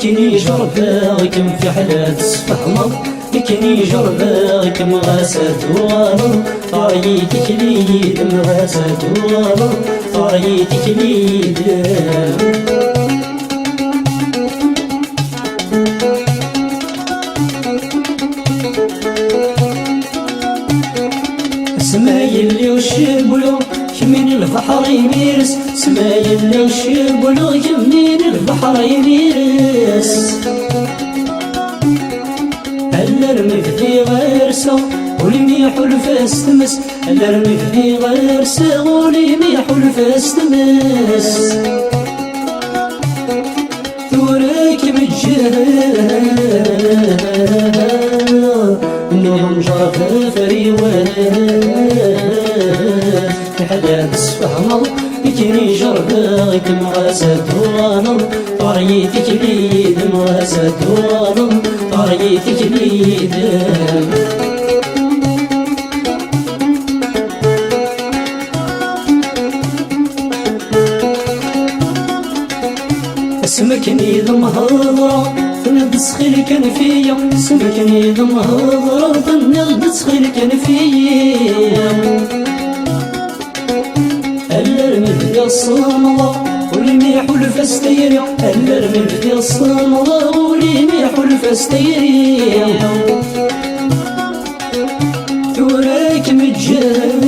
كني جرباكم في حلات الصفحمر، كني جرباكم غاسات وغالر، طايتك ليد مغاسات وغالر، طايتك ليد. سمايل وشبلو كمين البحر يميرس، سمايل وشبلو كمين البحر يميرس. هلا رمي في غرسة ولميح الفاس تمس، هلا رمي في غرسة ولميح الفاس تمس. ثورك متجهل نوم جرف فريوان، في حداد الصفحمر كني جرباك مغاسات وغالر، طريتك ليد مغاسات وغالر، طريتك ليد. سمكني ضمهضرة ثنب سخيل كان فيا، سمكني ضمهضرة ثنب سخيل كان فيا. هلا رمي في الصمغة ولميح الفاس تيري، هلا رمي في الصمغة ولميح الفاس تيري. توراك متجهل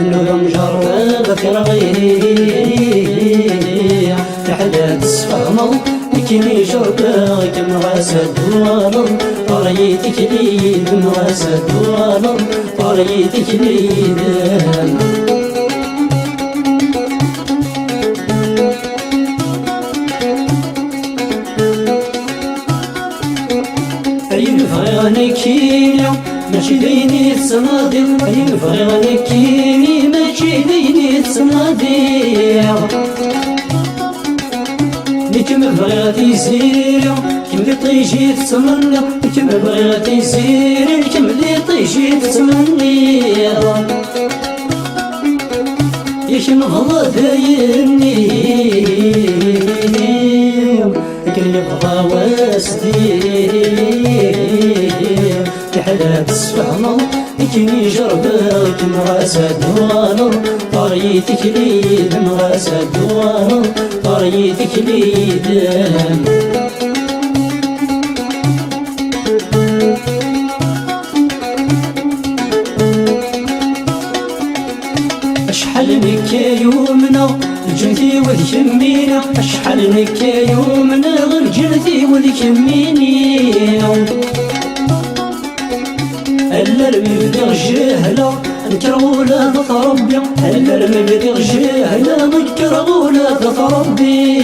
نوم جرب في رغير، في حداد الصفحمر كني جرباك مغاسات وغالر، طريتك ليد مغاسات وغالر، طريتك ليد. ينفغي كيلي ماشي ديني الصناديق، ينفغي كيلي ماشي ديني الصناديق. كم بغيتي يسير كم اللي طيجي تتمنى، كم بغيتي يسير كم اللي طيجي تتمنى. يشم الله دايرني كل يبغى واسدي، في حلات الصفحمر كني جرباك مغاسات وغالر، طريتك ليد مغاسات وغالر، طريتك ليد. أشحال نكا يومنا جنتي وذكمينا، أشحال نكا يومنا غير جنتي وذكميني. هلا رمي بدي غجاهلا نكر ولا تربي، هلا رمي بدي غجاهلا نكر ولا تربي.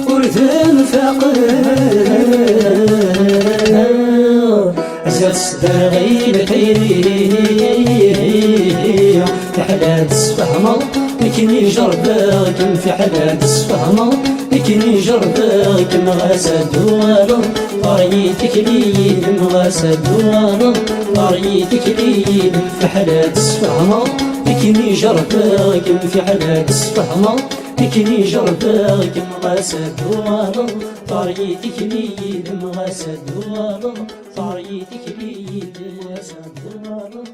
ورثان فقر زاد الصدر غير خيري، في حلات الصفحمر كني جرباك، في حلات الصفحمر كني جرباك مغاسات وغالر، طريتك ليد مغاسات وغالر، طريتك ليد. في حلات الصفحمر كني جرباك، في حلات الصفحمر كني جرباك مغاسات وغالر، طريتك ليد مغاسات وغالر، طريتك ليد مغاسات وغالر.